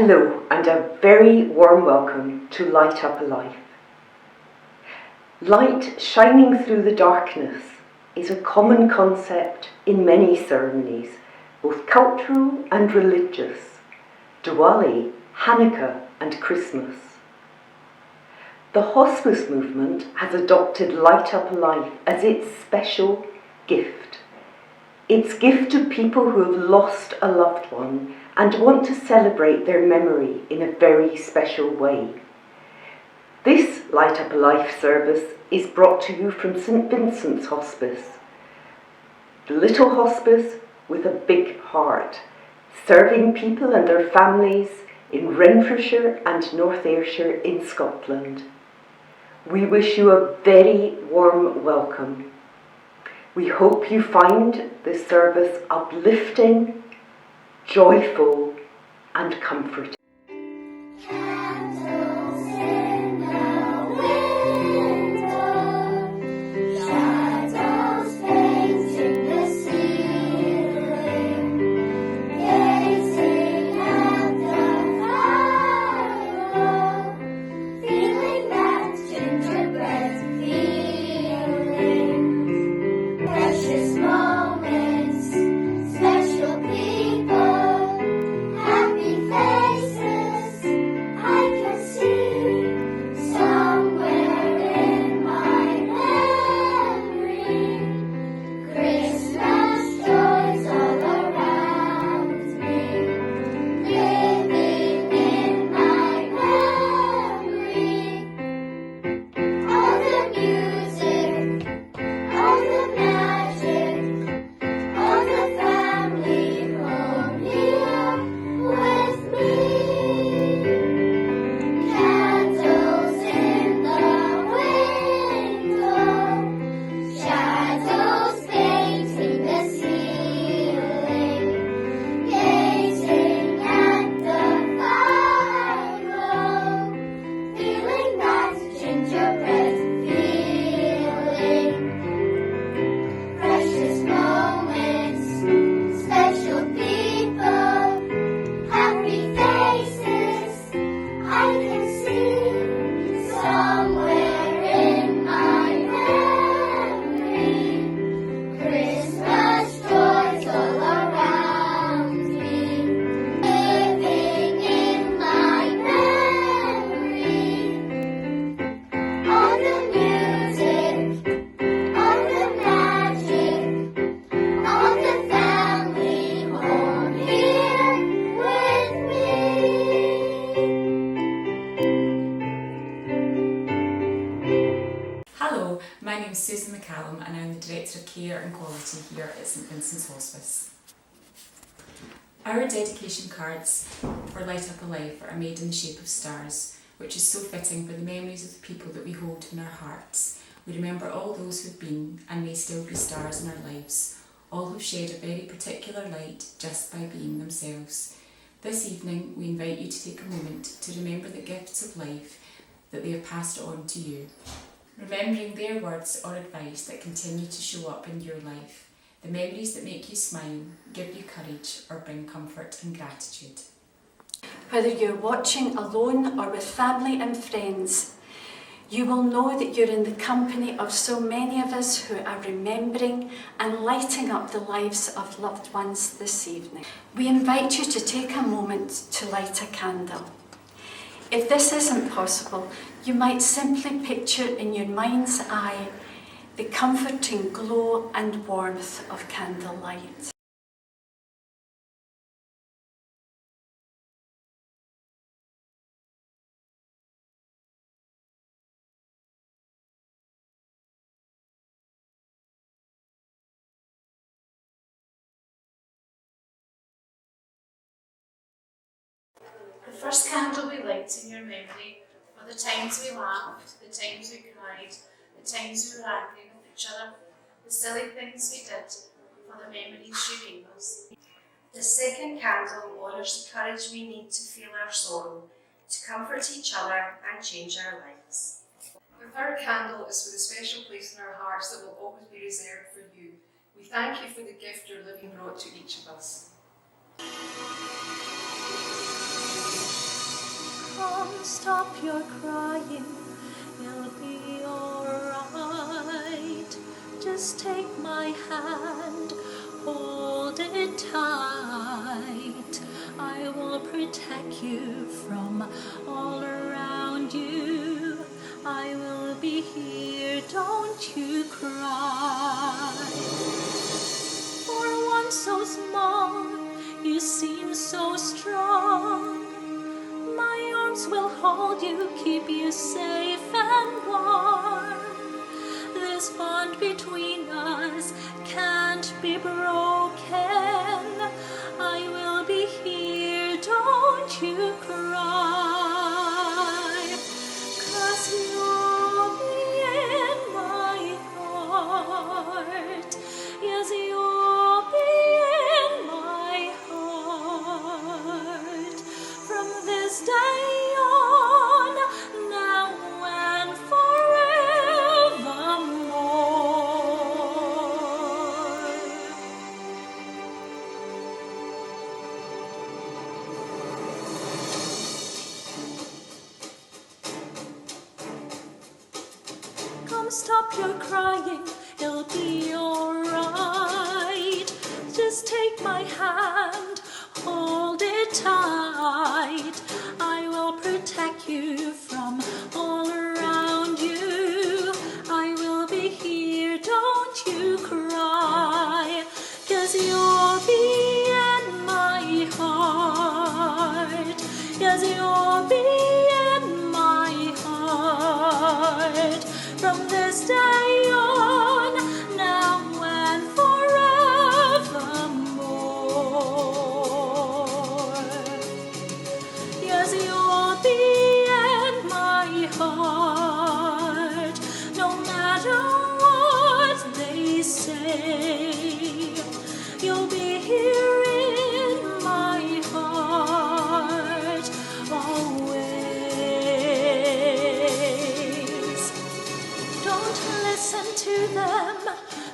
Hello and a very warm welcome to Light Up a Life. Light shining through the darkness is a common concept in many ceremonies, both cultural and religious, Diwali, Hanukkah and Christmas. The hospice movement has adopted Light Up a Life as its special gift. Its gift to people who have lost a loved one and want to celebrate their memory in a very special way. This Light Up a Life service is brought to you from St Vincent's Hospice, the little hospice with a big heart, serving people and their families in Renfrewshire and North Ayrshire in Scotland. We wish you a very warm welcome. We hope you find this service uplifting, joyful and comforting. Hello, my name is Susan McCallum and I'm the Director of Care and Quality here at St Vincent's Hospice. Our dedication cards for Light Up a Life are made in the shape of stars, which is so fitting for the memories of the people that we hold in our hearts. We remember all those who've been and may still be stars in our lives, all who've shared a very particular light just by being themselves. This evening we invite you to take a moment to remember the gifts of life that they have passed on to you. Remembering their words or advice that continue to show up in your life, the memories that make you smile, give you courage or bring comfort and gratitude. Whether you're watching alone or with family and friends, you will know that you're in the company of so many of us who are remembering and lighting up the lives of loved ones this evening. We invite you to take a moment to light a candle. If this isn't possible, you might simply picture in your mind's eye the comforting glow and warmth of candlelight. The first candle we light in your memory are the times we laughed, the times we cried, the times we were angry with each other, the silly things we did, for the memories you gave us. The second candle honours the courage we need to feel our sorrow, to comfort each other and change our lives. The third candle is for the special place in our hearts that will always be reserved for you. We thank you for the gift your living brought to each of us. Come, stop your crying, it'll be alright. Just take my hand, hold it tight. I will protect you from all around you. I will be here, don't you cry. For one so small, you seem so strong. My arms will hold you, keep you safe and warm. This bond between us can't be broken. I will be here, don't you cry. 'Cause you'll be in my heart. Yes, you'll be in my heart. From this day on, now and forevermore. Come, stop your crying, it'll be alright. Just take my hand, hold it tight. I will protect you from all around you. I will be here, don't you cry. 'Cause you'll be in my heart. Yes, you'll be in my heart. From this day on, now and forevermore. Yes, you'll be in my heart, no matter what they say. You'll be here in my heart, always. Don't listen to them,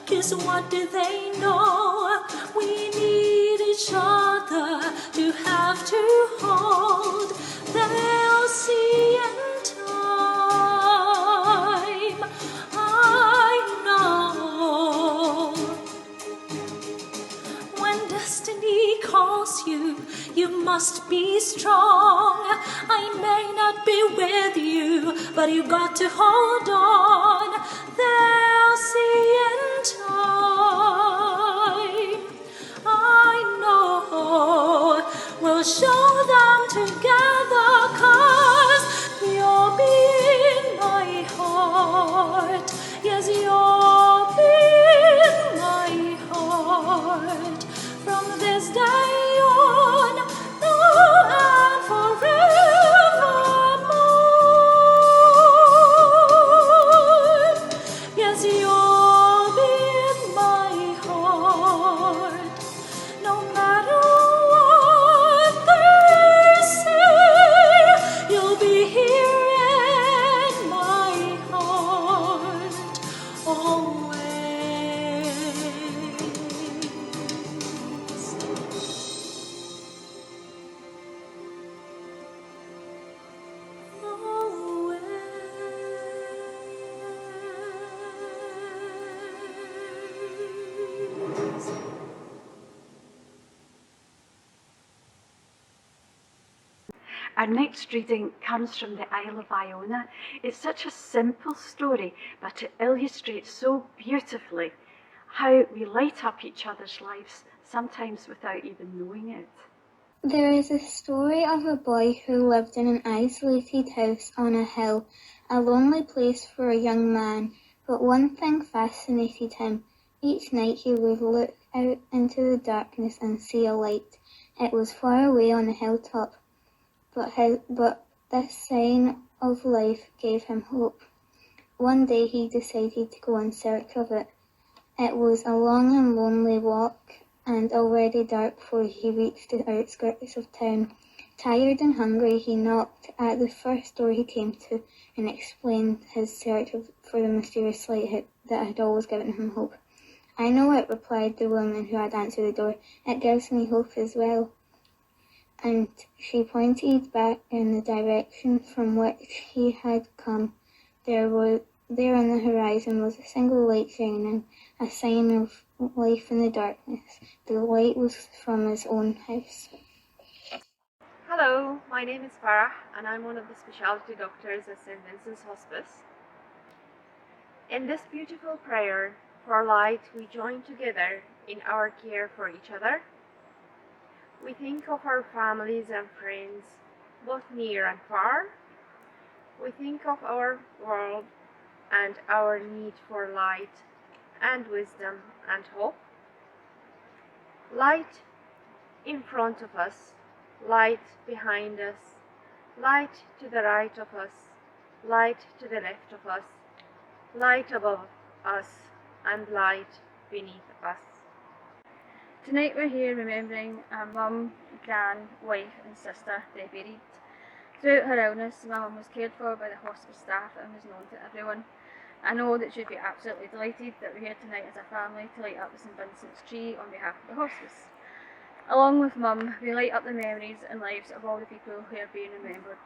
'cause what do they know? We need each other to have to hold. They'll see in time, I know. When destiny calls you, you must be strong. I may not be with you, but you got to hold on. They'll see in time, I know. We'll show them together, 'cause you'll be in my heart. Yes, you'll be in my heart. From this day on, now and forevermore. Yes, you'll be in my heart, no matter what they say. You'll be here in my heart, always. Always. Our next reading comes from the Isle of Iona. It's such a simple story, but it illustrates so beautifully how we light up each other's lives, sometimes without even knowing it. There is a story of a boy who lived in an isolated house on a hill, a lonely place for a young man, but one thing fascinated him. Each night he would look out into the darkness and see a light. It was far away on a hilltop, but this sign of life gave him hope. One day he decided to go in search of it. It was a long and lonely walk, and already dark before he reached the outskirts of town. Tired and hungry, he knocked at the first door he came to and explained his search for the mysterious light that had always given him hope. "I know it," replied the woman who had answered the door. "It gives me hope as well." and she pointed back in the direction from which he had come. There on the horizon was a single light shining, a sign of life in the darkness. The light was from his own house. Hello, my name is Farah and I'm one of the specialty doctors at St Vincent's Hospice. In this beautiful prayer for light, we join together in our care for each other. We think of our families and friends, both near and far. We think of our world and our need for light and wisdom and hope. Light in front of us, light behind us, light to the right of us, light to the left of us, light above us, and light beneath us. Tonight we're here remembering our mum, gran, wife and sister, Debbie Reid. Throughout her illness, my mum was cared for by the hospice staff and was known to everyone. I know that she'd be absolutely delighted that we're here tonight as a family to light up the St Vincent's tree on behalf of the hospice. Along with mum, we light up the memories and lives of all the people who are being remembered.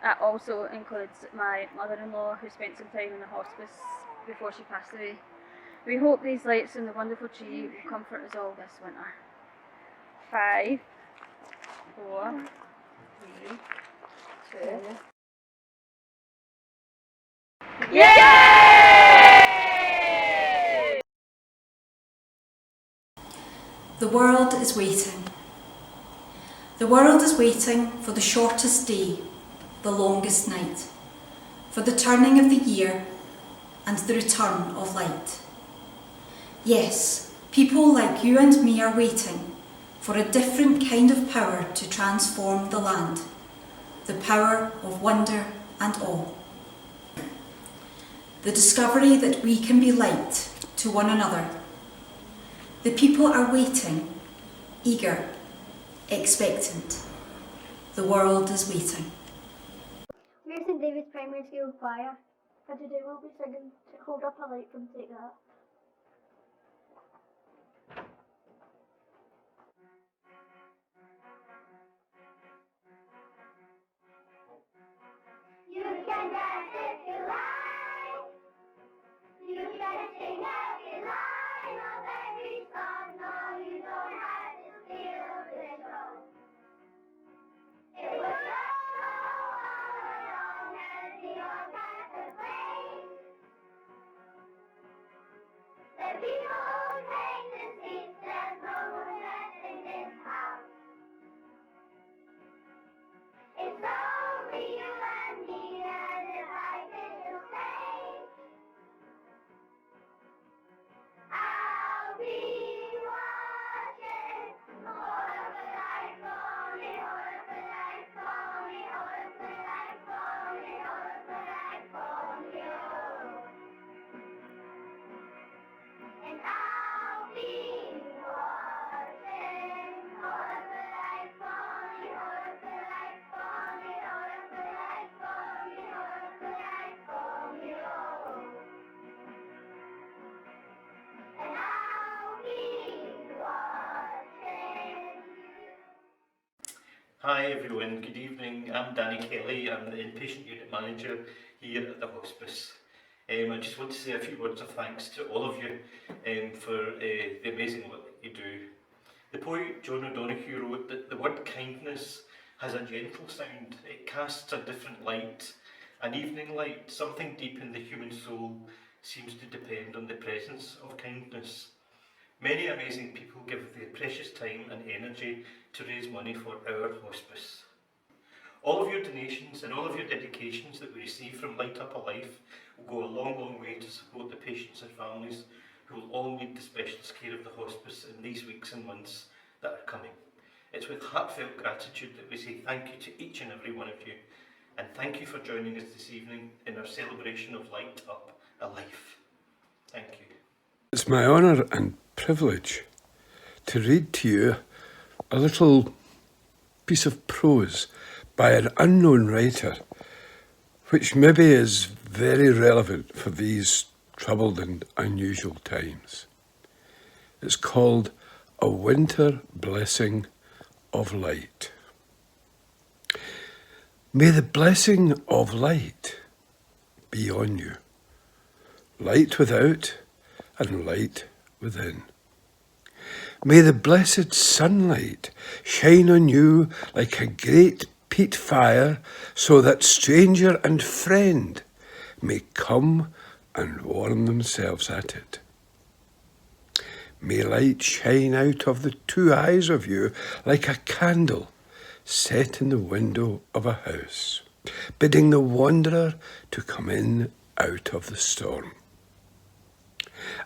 That also includes my mother-in-law, who spent some time in the hospice before she passed away. We hope these lights and the wonderful tree will comfort us all this winter. 5, 4, 3, 2. Yay! The world is waiting. The world is waiting for the shortest day, the longest night, for the turning of the year and the return of light. Yes, people like you and me are waiting for a different kind of power to transform the land, the power of wonder and awe. The discovery that we can be light to one another. The people are waiting, eager, expectant. The world is waiting. We're St David's Primary School Choir, and today we'll be singing Hold Up a Light from Take That. You can dance if you like. You can sing every line of every song. No, you don't have to feel the show. It will go all along as the orchestra plays. The people who take the seats, there's no room in this house. It's only you and me, and if I can still say, I'll be watching. Hold up a light for me, hold up a light for me, hold up a light for me, hold up a light for me, oh. And I'll be watching. Hold up a light for me, hold up a light for me, hold up a light for me, hold up a light for me, oh. And I'll be watching. Hi everyone, good evening. I'm Danny Kelly. I'm the inpatient unit manager here at the hospice. I just want to say a few words of thanks to all of you for the amazing work that you do. The poet John O'Donoghue wrote that the word kindness has a gentle sound. It casts a different light, an evening light. Something deep in the human soul seems to depend on the presence of kindness. Many amazing people give their precious time and energy to raise money for our hospice. All of your donations and all of your dedications that we receive from Light Up a Life will go a long, long way to support the patients and families who will all need the specialist care of the hospice in these weeks and months that are coming. It's with heartfelt gratitude that we say thank you to each and every one of you, and thank you for joining us this evening in our celebration of Light Up a Life. Thank you. It's my honour and privilege to read to you a little piece of prose by an unknown writer, which maybe is very relevant for these troubled and unusual times. It's called A Winter Blessing of Light. May the blessing of light be on you, light without and light within. May the blessed sunlight shine on you like a great peat fire, so that stranger and friend may come and warm themselves at it. May light shine out of the two eyes of you like a candle set in the window of a house, bidding the wanderer to come in out of the storm.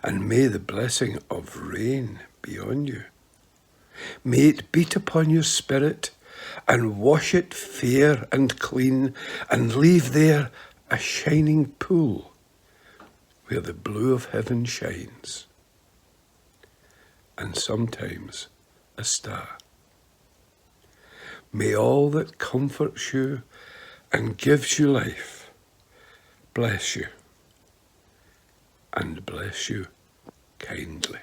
And may the blessing of rain be on you. May it beat upon your spirit and wash it fair and clean, and leave there a shining pool where the blue of heaven shines, and sometimes a star. May all that comforts you and gives you life bless you, and bless you kindly.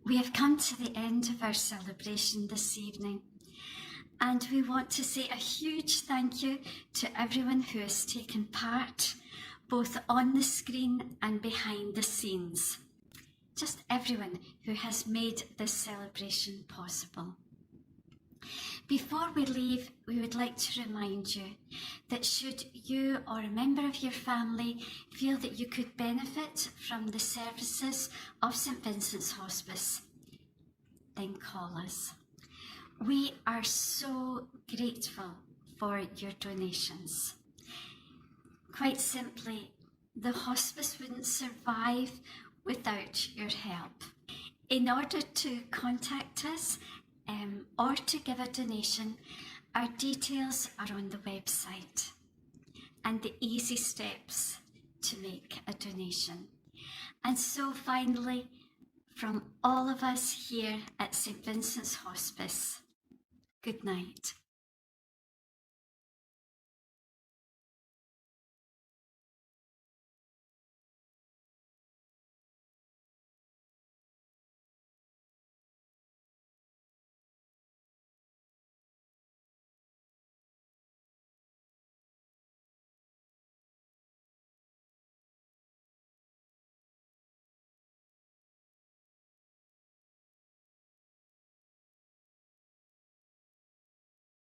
We have come to the end of our celebration this evening, and we want to say a huge thank you to everyone who has taken part, both on the screen and behind the scenes. Just everyone who has made this celebration possible. Before we leave, we would like to remind you that should you or a member of your family feel that you could benefit from the services of St Vincent's Hospice, then call us. We are so grateful for your donations. Quite simply, the hospice wouldn't survive without your help. In order to contact us, or to give a donation, our details are on the website and the easy steps to make a donation. And so finally, from all of us here at St Vincent's Hospice, good night.